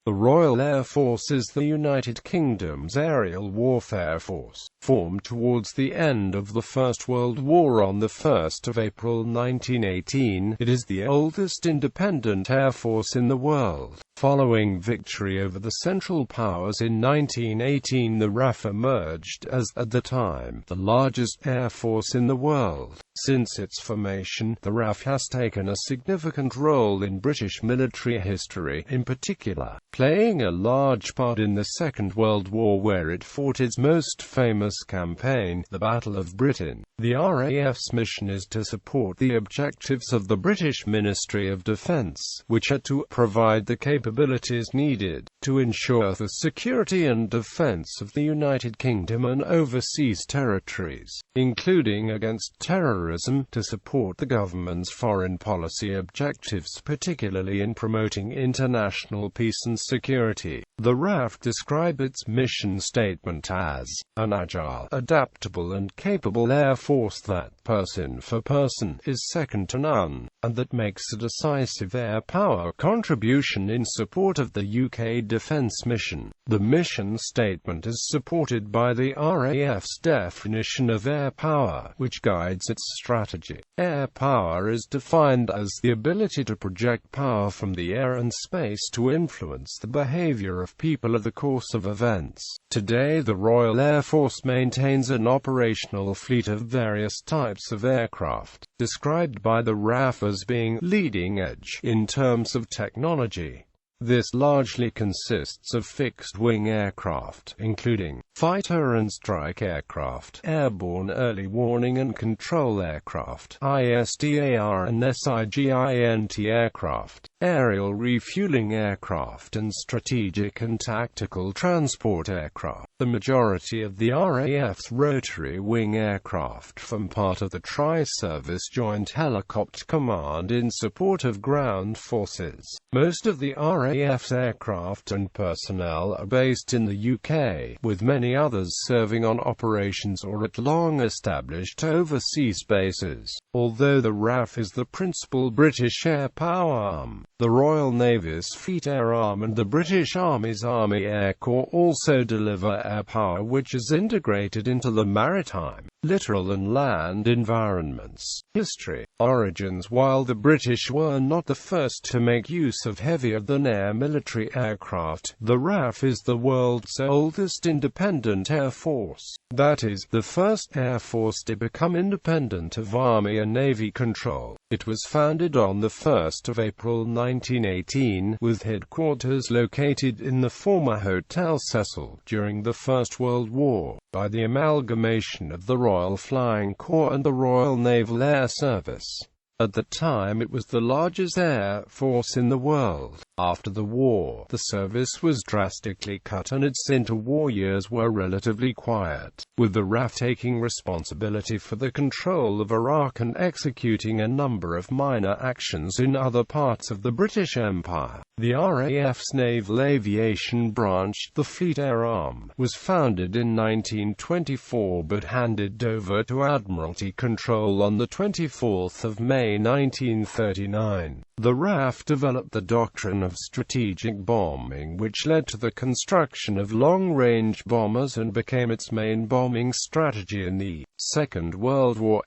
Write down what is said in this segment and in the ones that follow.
The Royal Air Force is the United Kingdom's aerial warfare force, formed towards the end of the First World War on the 1st of April 1918. It is the oldest independent air force in the world. Following victory over the Central Powers in 1918, the RAF emerged as, at the time, the largest air force in the world. Since its formation, the RAF has taken a significant role in British military history, in particular, playing a large part in the Second World War, where it fought its most famous campaign, the Battle of Britain. The RAF's mission is to support the objectives of the British Ministry of Defence, which are to provide the capabilities needed to ensure the security and defence of the United Kingdom and overseas territories, including against terrorism, to support the government's foreign policy objectives, particularly in promoting international peace and security. The RAF describe its mission statement as an agile, adaptable and capable air force that, person for person, is second to none, and that makes a decisive air power contribution in support of the UK defence mission. The mission statement is supported by the RAF's definition of air power, which guides its strategy. Air power is defined as the ability to project power from the air and space to influence the behaviour of people or the course of events. Today, the Royal Air Force maintains an operational fleet of various types of aircraft, described by the RAF as being leading edge in terms of technology. This largely consists of fixed-wing aircraft, including fighter and strike aircraft, airborne early warning and control aircraft, ISDAR and SIGINT aircraft, aerial refueling aircraft, and strategic and tactical transport aircraft. The majority of the RAF's rotary wing aircraft form part of the Tri-Service Joint Helicopter Command in support of ground forces. Most of the RAF's aircraft and personnel are based in the UK, with many others serving on operations or at long-established overseas bases. Although the RAF is the principal British air power arm, the Royal Navy's Fleet Air Arm and the British Army's Army Air Corps also deliver air power, which is integrated into the maritime, littoral and land environments. History. Origins. While the British were not the first to make use of heavier-than-air military aircraft, the RAF is the world's oldest independent air force. That is, the first air force to become independent of Army and Navy control. It was founded on the 1st of April 1918, with headquarters located in the former Hotel Cecil during the First World War, by the amalgamation of the Royal Flying Corps and the Royal Naval Air Service. At the time, it was the largest air force in the world. After the war, the service was drastically cut and its interwar years were relatively quiet, with the RAF taking responsibility for the control of Iraq and executing a number of minor actions in other parts of the British Empire. The RAF's naval aviation branch, the Fleet Air Arm, was founded in 1924 but handed over to Admiralty control on the 24th of May 1939. The RAF developed the doctrine of strategic bombing, which led to the construction of long-range bombers and became its main bombing strategy in the Second World War.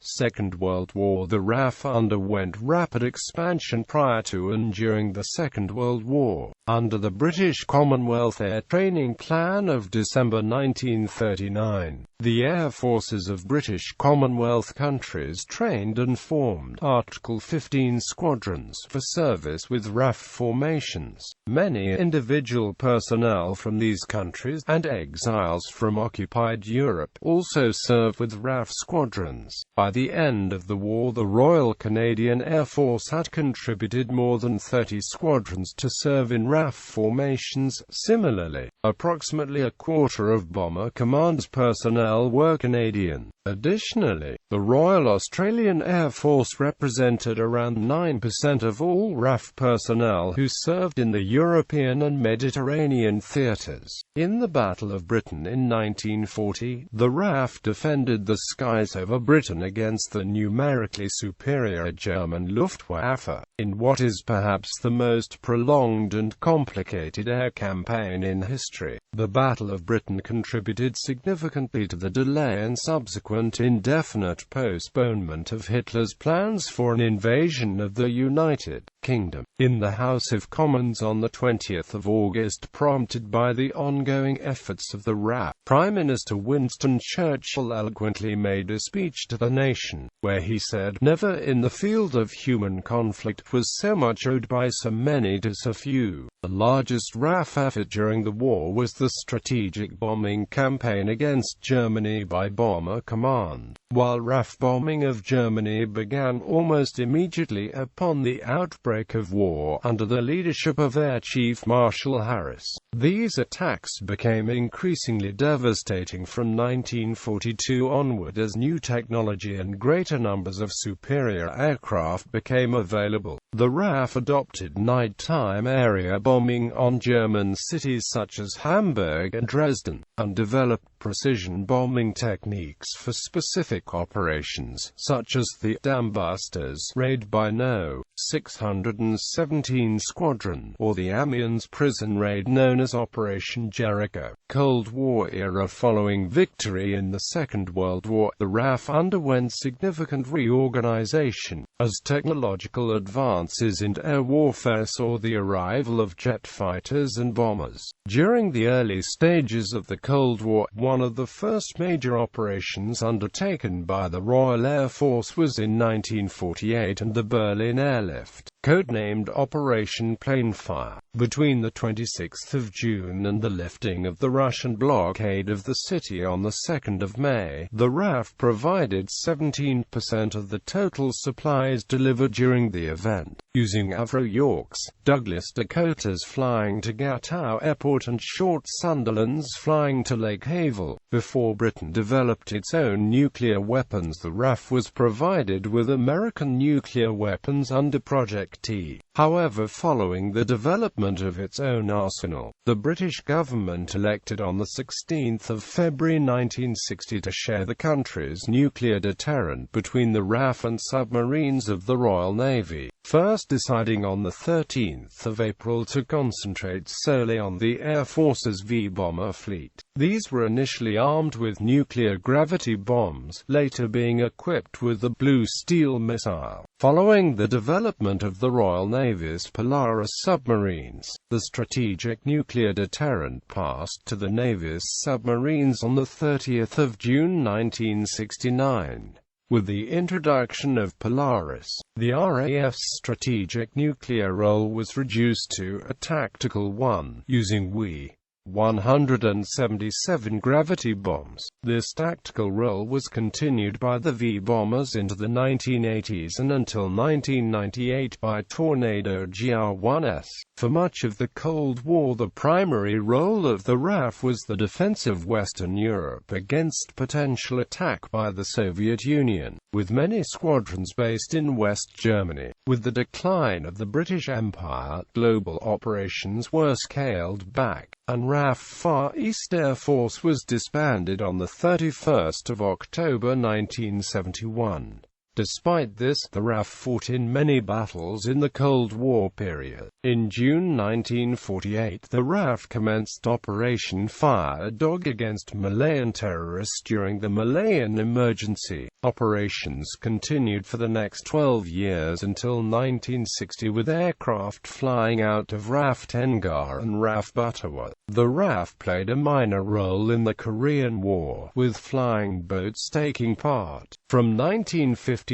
The RAF underwent rapid expansion prior to and during the Second World War. Under the British Commonwealth Air Training Plan of December 1939, the air forces of British Commonwealth countries trained and formed Article 15 squadrons for service with RAF formations. Many individual personnel from these countries, and exiles from occupied Europe, also served with RAF squadrons. By the end of the war, the Royal Canadian Air Force had contributed more than 30 squadrons to serve in RAF formations. Similarly, Approximately a quarter of Bomber Command's personnel were Canadian. Additionally, the Royal Australian Air Force represented around 9% of all RAF personnel who served in the European and Mediterranean theatres. In the Battle of Britain in 1940, the RAF defended the skies over Britain against the numerically superior German Luftwaffe, in what is perhaps the most prolonged and complicated air campaign in history. The Battle of Britain contributed significantly to the delay and subsequent indefinite postponement of Hitler's plans for an invasion of the United Kingdom. In the House of Commons on the 20th of August, prompted by the ongoing efforts of the RAF, Prime Minister Winston Churchill eloquently made a speech to the nation, where he said, "Never in the field of human conflict was so much owed by so many to so few." The largest RAF effort during the war was the strategic bombing campaign against Germany by Bomber Command. While RAF bombing of Germany began almost immediately upon the outbreak of war under the leadership of Air Chief Marshal Harris, these attacks became increasingly devastating from 1942 onward as new technology and greater numbers of superior aircraft became available. The RAF adopted nighttime area bombing on German cities such as Hamburg and Dresden, and developed precision bombing techniques for specific operations, such as the Dambusters raid by No. 617 Squadron, or the Amiens prison raid known as Operation Jericho. Cold War era. Following victory in the Second World War, the RAF underwent significant reorganization, as technological advances in air warfare saw the arrival of jet fighters and bombers. During the early stages of the Cold War, one of the first major operations undertaken by the Royal Air Force was in 1948 and the Berlin Airlift, codenamed Operation Plainfire. Between the 26th of June and the lifting of the Russian blockade of the city on the 2nd of May, the RAF provided 17% of the total supplies delivered during the event, using Avro Yorks, Douglas Dakotas flying to Gatow Airport and short Sunderlands flying to Lake Havel. Before Britain developed its own nuclear weapons, the RAF was provided with American nuclear weapons under Project T. However, following the development of its own arsenal, the British government elected on 16 February 1960 to share the country's nuclear deterrent between the RAF and submarines of the Royal Navy, first deciding on 13 April to concentrate solely on the Air Force's V-bomber fleet. These were initially armed with nuclear gravity bombs, later being equipped with the Blue Steel missile. Following the development of the Royal Navy's Polaris submarines, the strategic nuclear deterrent passed to the Navy's submarines on 30 June 1969. With the introduction of Polaris, the RAF's strategic nuclear role was reduced to a tactical one, using W-177 gravity bombs. This tactical role was continued by the V-bombers into the 1980s and until 1998 by Tornado GR-1s. For much of the Cold War, the primary role of the RAF was the defense of Western Europe against potential attack by the Soviet Union, with many squadrons based in West Germany. With the decline of the British Empire, global operations were scaled back, and RAF Far East Air Force was disbanded on 31 October 1971. Despite this, the RAF fought in many battles in the Cold War period. In June 1948, the RAF commenced Operation Fire Dog against Malayan terrorists during the Malayan Emergency. Operations continued for the next 12 years until 1960 with aircraft flying out of RAF Tengar and RAF Butterworth. The RAF played a minor role in the Korean War, with flying boats taking part. From 1953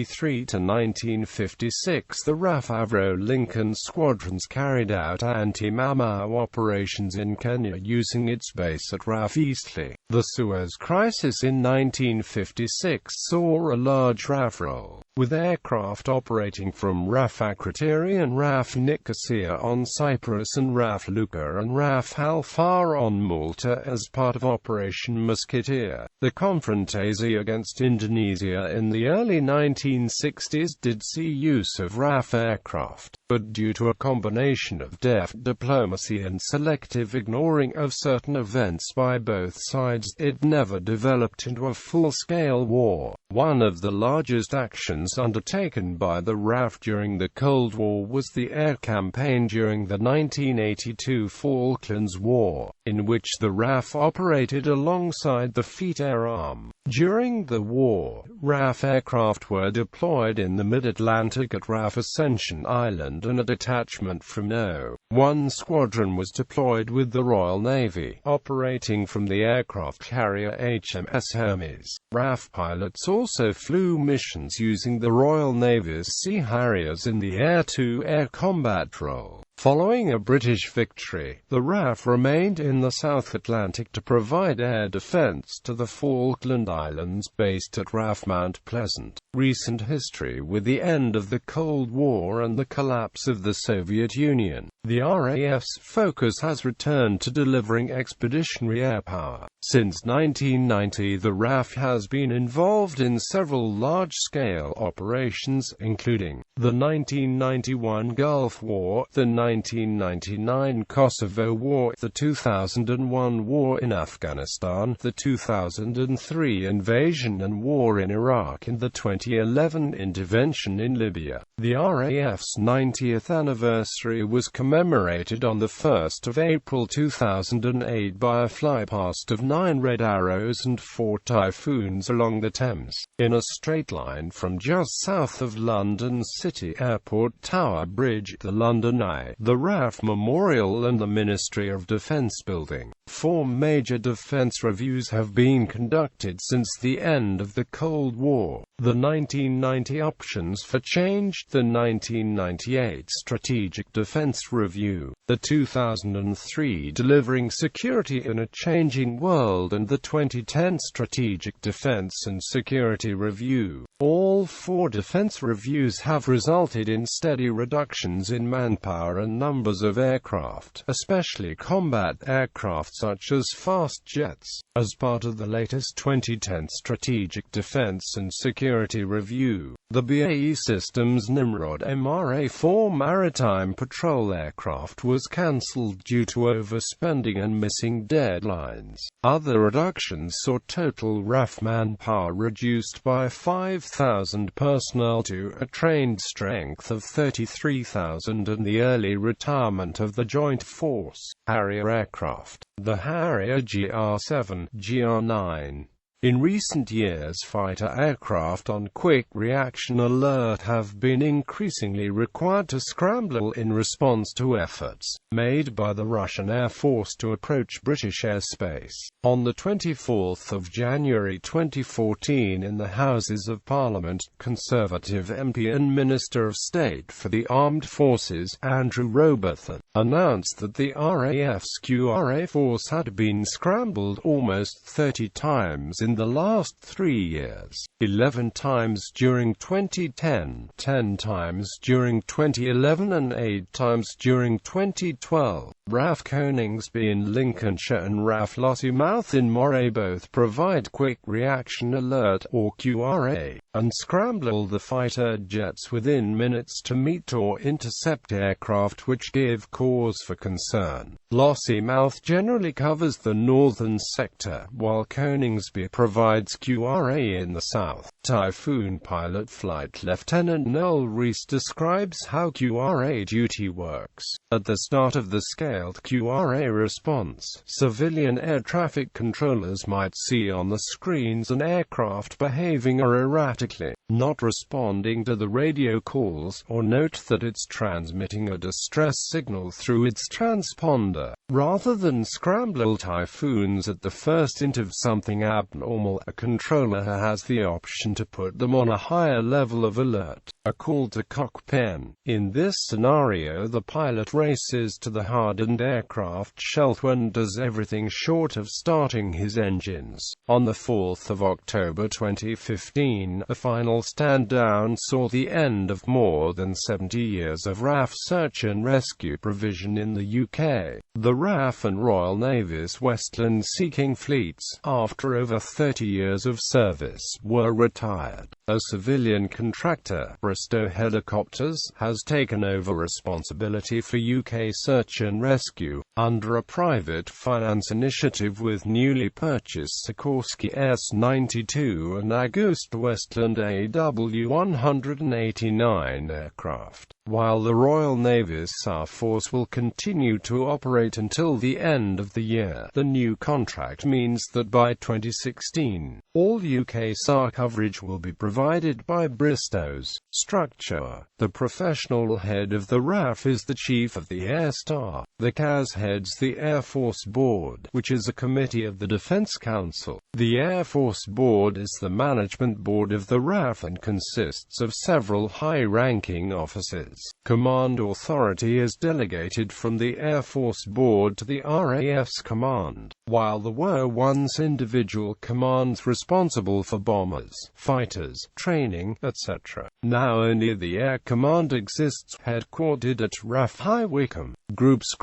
to 1956, the RAF Avro Lincoln squadrons carried out anti-Mau Mau operations in Kenya using its base at RAF Eastleigh. The Suez Crisis in 1956 saw a large RAF roll, with aircraft operating from RAF Akrotiri and RAF Nicosia on Cyprus and RAF Luka and RAF Halfar on Malta as part of Operation Musketeer. The confrontation against Indonesia in the early 1960s did see use of RAF aircraft, but due to a combination of deft diplomacy and selective ignoring of certain events by both sides, it never developed into a full-scale war. One of the largest actions undertaken by the RAF during the Cold War was the air campaign during the 1982 Falklands War, in which the RAF operated alongside the Fleet Air Arm. During the war, RAF aircraft were deployed in the mid-Atlantic at RAF Ascension Island, and a detachment from No. 1 Squadron was deployed with the Royal Navy, operating from the aircraft carrier HMS Hermes. RAF pilots also flew missions using the Royal Navy's Sea Harriers in the air-to-air combat role. Following a British victory, the RAF remained in the South Atlantic to provide air defense to the Falkland Islands based at RAF Mount Pleasant. Recent history: with the end of the Cold War and the collapse of the Soviet Union, the RAF's focus has returned to delivering expeditionary air power. Since 1990, the RAF has been involved in several large-scale operations, including the 1991 Gulf War, the 1999 Kosovo War, the 2001 War in Afghanistan, the 2003 invasion and war in Iraq, and the 2011 intervention in Libya. The RAF's 90th anniversary was commemorated on the 1st of April 2008 by a flypast of 9 Red Arrows and 4 Typhoons along the Thames, in a straight line from just south of London City Airport Tower Bridge, the London Eye, the RAF Memorial and the Ministry of Defence building. 4 major defence reviews have been conducted since the end of the Cold War: the 1990 Options for Change, the 1998 Strategic Defence Review, the 2003 Delivering Security in a Changing World, and the 2010 Strategic Defence and Security Review. All 4 defence reviews have resulted in steady reductions in manpower and numbers of aircraft, especially combat aircraft such as fast jets. As part of the latest 2010 Strategic Defence and Security Review, the BAE Systems Nimrod MRA-4 maritime patrol aircraft was cancelled due to overspending and missing deadlines. Other reductions saw total RAF manpower reduced by 5,000 personnel to a trained strength of 33,000 and the early retirement of the Joint Force Harrier aircraft, the Harrier GR7, GR9. In recent years, fighter aircraft on quick reaction alert have been increasingly required to scramble in response to efforts made by the Russian Air Force to approach British airspace. On the 24th of January 2014, in the Houses of Parliament, Conservative MP and Minister of State for the Armed Forces, Andrew Robertson, announced that the RAF's QRA force had been scrambled almost 30 times in the last 3 years, 11 times during 2010, 10 times during 2011 and 8 times during 2012. RAF Coningsby in Lincolnshire and RAF Lossiemouth in Moray both provide quick reaction alert, or QRA, and scramble the fighter jets within minutes to meet or intercept aircraft which give cause for concern. Lossiemouth generally covers the northern sector, while Coningsby provides QRA in the south. Typhoon pilot Flight Lieutenant Noel Rees describes how QRA duty works. At the start of the scaled QRA response, civilian air traffic controllers might see on the screens an aircraft behaving erratically, not responding to the radio calls, or note that it's transmitting a distress signal through its transponder. Rather than scramble Typhoons at the first hint of something abnormal, a controller has the option to put them on a higher level of alert. a call to cockpen. In this scenario, the pilot races to the hardened aircraft shelter and does everything short of starting his engines. On the 4th of October 2015, a final stand-down saw the end of more than 70 years of RAF search and rescue provision in the UK. The RAF and Royal Navy's Westland-seeking fleets, after over 30 years of service, were retired. A civilian contractor, Bristow Helicopters, has taken over responsibility for UK search and rescue, under a private finance initiative with newly purchased Sikorsky S-92 and Augusta Westland AW189 aircraft, while the Royal Navy's SAR force will continue to operate until the end of the year. The new contract means that by 2016, all UK SAR coverage will be provided by Bristow's. Structure. The professional head of the RAF is the Chief of the Air Staff. The CAS heads the Air Force Board, which is a committee of the Defense Council. The Air Force Board is the management board of the RAF and consists of several high-ranking officers. Command authority is delegated from the Air Force Board to the RAF's command, while there were once individual commands responsible for bombers, fighters, training, etc. Now only the Air Command exists, headquartered at RAF High Wycombe. Groups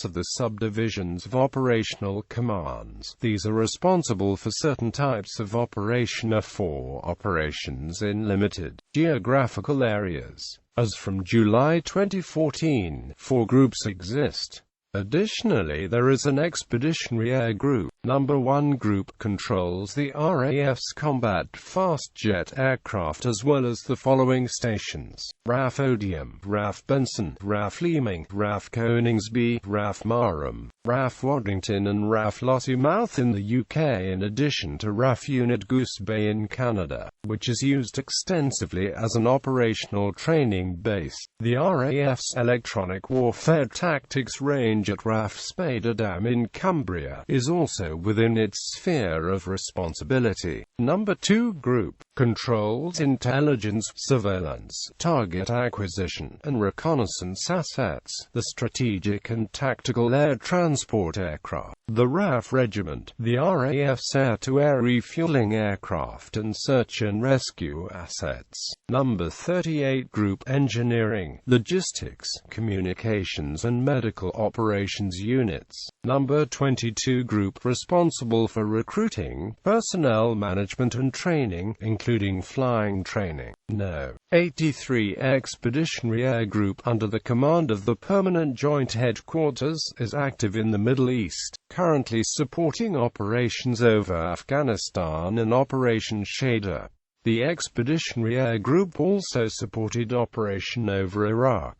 are the subdivisions of operational commands. These are responsible for certain types of operation or for operations in limited geographical areas. As from July 2014, 4 groups exist. Additionally, there is an Expeditionary Air Group. Number 1 group controls the RAF's combat fast jet aircraft as well as the following stations: RAF Odium, RAF Benson, RAF Leeming, RAF Coningsby, RAF Marham, RAF Waddington and RAF Lossiemouth in the UK, in addition to RAF Unit Goose Bay in Canada, which is used extensively as an operational training base. The RAF's electronic warfare tactics range at RAF Spaderdam in Cumbria is also within its sphere of responsibility. Number 2 group controls intelligence, surveillance, target acquisition, and reconnaissance assets, the strategic and tactical air transport aircraft, the RAF regiment, the RAF's air-to-air refueling aircraft and search and rescue assets. Number 38 group engineering, logistics, communications and medical operations units. Number 22 group responsible for recruiting, personnel management and training, including flying training. No. 83 Expeditionary Air Group, under the command of the Permanent Joint Headquarters, is active in the Middle East, currently supporting operations over Afghanistan and Operation Shader. The Expeditionary Air Group also supported operation over Iraq.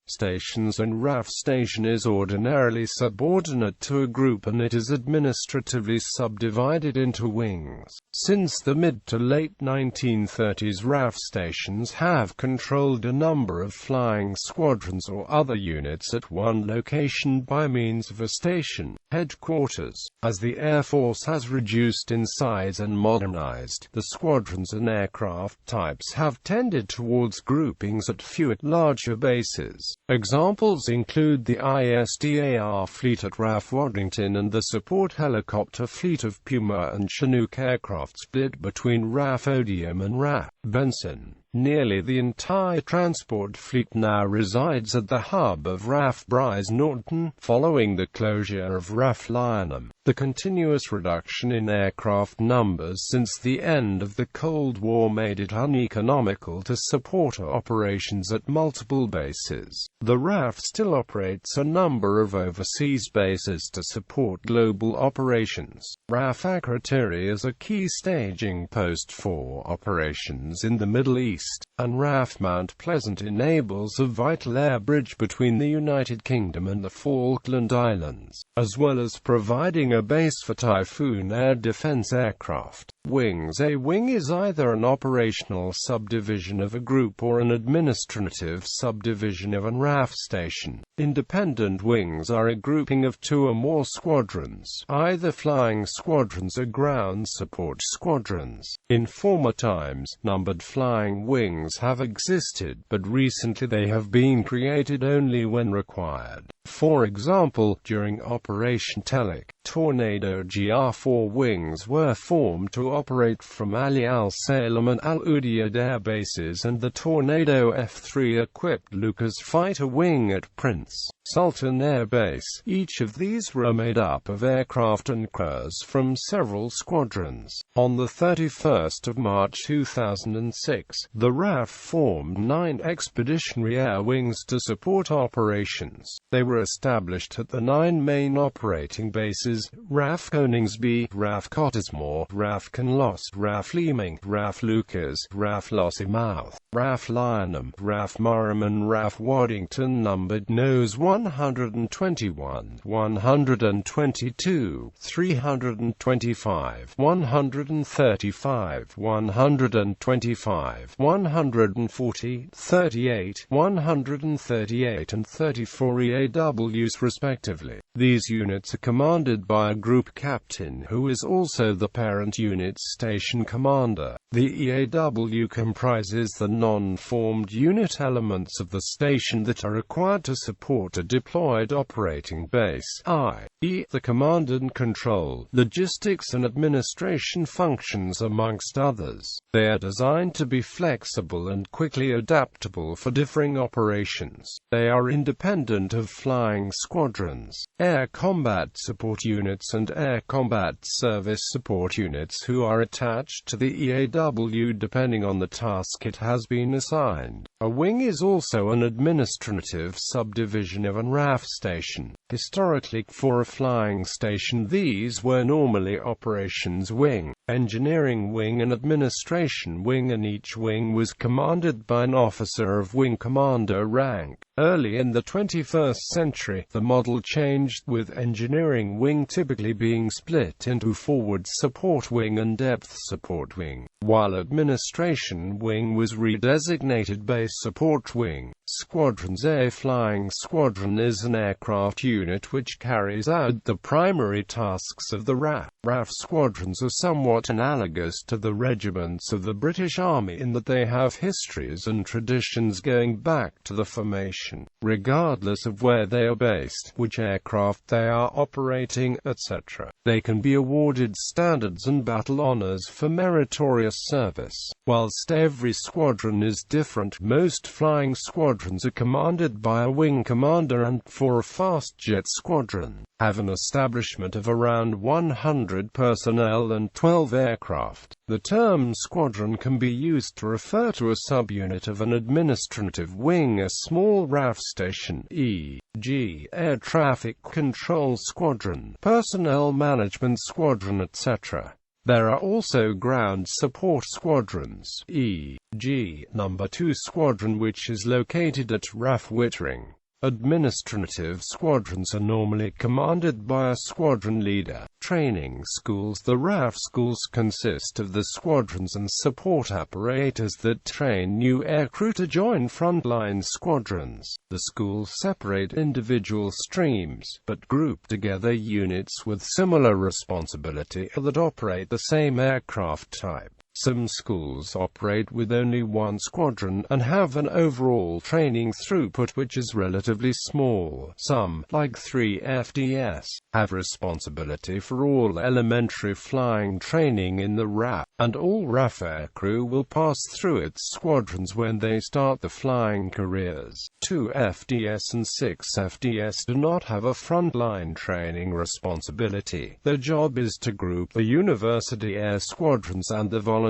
Stations and RAF station is ordinarily subordinate to a group and it is administratively subdivided into wings. Since the mid to late 1930s, RAF stations have controlled a number of flying squadrons or other units at one location by means of a station headquarters. As the Air Force has reduced in size and modernized, the squadrons and aircraft types have tended towards groupings at fewer, larger bases. Examples include the ISDAR fleet at RAF Waddington and the support helicopter fleet of Puma and Chinook aircraft split between RAF Odium and RAF Benson. Nearly the entire transport fleet now resides at the hub of RAF Bryce Norton, following the closure of RAF Lionham. The continuous reduction in aircraft numbers since the end of the Cold War made it uneconomical to support operations at multiple bases. The RAF still operates a number of overseas bases to support global operations. RAF Akrotiri is a key staging post for operations in the Middle East, and RAF Mount Pleasant enables a vital air bridge between the United Kingdom and the Falkland Islands, as well as providing a base for Typhoon air defense aircraft. Wings. A wing is either an operational subdivision of a group or an administrative subdivision of a RAF station. Independent wings are a grouping of 2 or more squadrons, either flying squadrons or ground support squadrons. In former times, numbered flying wings wings have existed, but recently they have been created only when required. For example, during Operation Telic, Tornado GR4 wings were formed to operate from Ali Al Salem and Al Udeid air bases, and the Tornado F3 equipped Lucas fighter wing at Prince Sultan Air Base. Each of these were made up of aircraft and crews from several squadrons. On the 31st of March 2006, the RAF formed 9 expeditionary air wings to support operations. They were established at the 9 main operating bases: RAF Koningsby, RAF Cottesmore, RAF Kinloss, RAF Leeming, RAF Lucas, RAF Lossiemouth, RAF Lionham, RAF Marham and RAF Waddington, numbered nose 121, 122, 325, 135, 125, 140, 38, 138 and 34 EAWs respectively. These units are commanded by a group captain who is also the parent unit's station commander. The EAW comprises the non-formed unit elements of the station that are required to support a deployed operating base, i.e., the command and control, logistics and administration functions amongst others. They are designed to be flexible and quickly adaptable for differing operations. They are independent of flying squadrons, air combat support units and air combat service support units who are attached to the EAW depending on the task it has been assigned. A wing is also an administrative subdivision of a RAF station. Historically, for a flying station, these were normally operations wing, engineering wing and administration wing, and each wing was commanded by an officer of wing commander rank. Early in the 21st century, the model changed, with engineering wing typically being split into forward support wing and depth support wing, while administration wing was redesignated base support wing. Squadrons. A flying squadron is an aircraft unit which carries out the primary tasks of the RAF. RAF squadrons are somewhat analogous to the regiments of the British Army in that they have histories and traditions going back to the formation, regardless of where they are based, which aircraft they are operating, etc. They can be awarded standards and battle honors for meritorious service. Whilst every squadron is different, most flying squadrons are commanded by a wing commander and, for a fast jet squadron, have an establishment of around 100 personnel and 12 aircraft. The term squadron can be used to refer to a subunit of an administrative wing, a small RAF station, e.g., air traffic control squadron, personnel management squadron, etc. There are also ground support squadrons, e.g., No. 2 Squadron, which is located at RAF Wittering. Administrative squadrons are normally commanded by a squadron leader. Training schools. The RAF schools consist of the squadrons and support apparatus that train new aircrew to join frontline squadrons. The schools separate individual streams, but group together units with similar responsibility that operate the same aircraft type. Some schools operate with only one squadron, and have an overall training throughput which is relatively small. Some, like 3FDS, have responsibility for all elementary flying training in the RAF, and all RAF aircrew will pass through its squadrons when they start the flying careers. 2FDS and 6FDS do not have a frontline training responsibility. Their job is to group the university air squadrons and the volunteer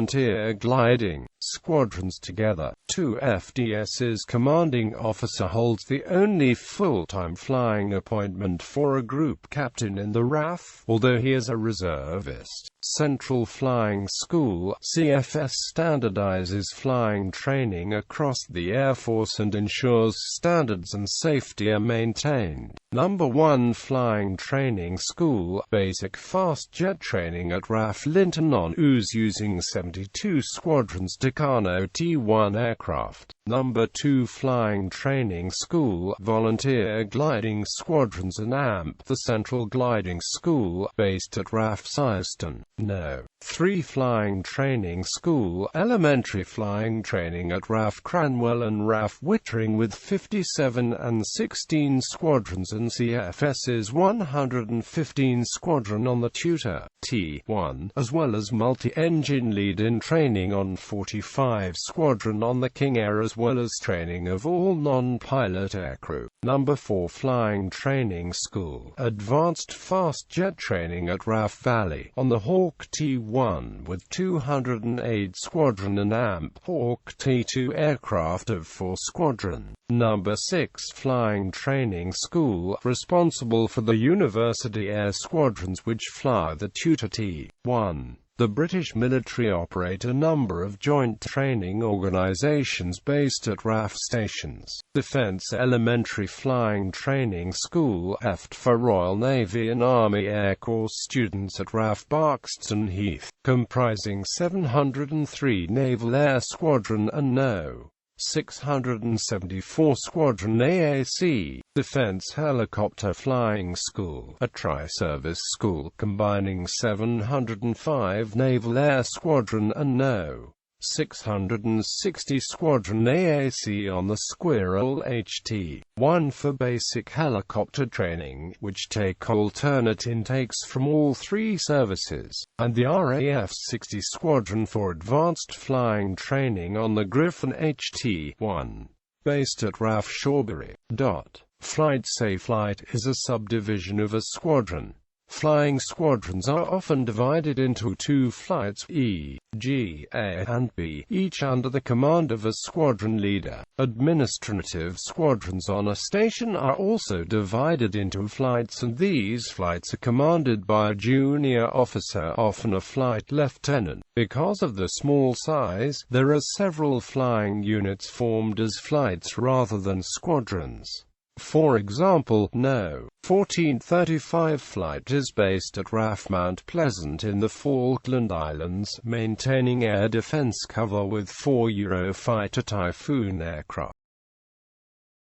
gliding squadrons together. 2FDS's commanding officer holds the only full-time flying appointment for a group captain in the RAF, although he is a reservist. Central Flying School, CFS, standardizes flying training across the Air Force and ensures standards and safety are maintained. No. 1 Flying Training School, basic fast jet training at RAF Linton on Ouse using 7 72 Squadron's Tucano T-1 aircraft. Number 2 Flying Training School, Volunteer Gliding Squadrons and AMP, the Central Gliding School, based at RAF Syston. No. 3 Flying Training School, Elementary Flying Training at RAF Cranwell and RAF Wittering with 57 and 16 squadrons and CFS's 115 Squadron on the Tutor T-1, as well as multi-engine lead-in training on 45 Squadron on the King Air, as well as training of all non-pilot aircrew. Number 4 Flying Training School, Advanced Fast Jet Training at RAF Valley, on the Hawk T-1 with 208 Squadron and AMP, Hawk T-2 aircraft of 4 Squadron. Number 6 Flying Training School, responsible for the University Air Squadrons which fly the Tutor T-1. The British military operate a number of joint training organisations based at RAF stations. Defence Elementary Flying Training School, EFT, for Royal Navy and Army Air Corps students at RAF Barkston Heath, comprising 703 Naval Air Squadron and No. 674 Squadron AAC. Defence Helicopter Flying School, a tri-service school combining 705 Naval Air Squadron and No. 660 Squadron AAC on the Squirrel HT-1 for basic helicopter training, which take alternate intakes from all 3 services, and the RAF 60 Squadron for advanced flying training on the Griffon HT-1, based at RAF Shawbury. Flight Safe Flight is a subdivision of a squadron. Flying squadrons are often divided into 2 flights, e.g., A and B, each under the command of a squadron leader. Administrative squadrons on a station are also divided into flights, and these flights are commanded by a junior officer, often a flight lieutenant. Because of the small size, there are several flying units formed as flights rather than squadrons. For example, No. 1435 flight is based at RAF Mount Pleasant in the Falkland Islands, maintaining air defence cover with 4 Eurofighter Typhoon aircraft.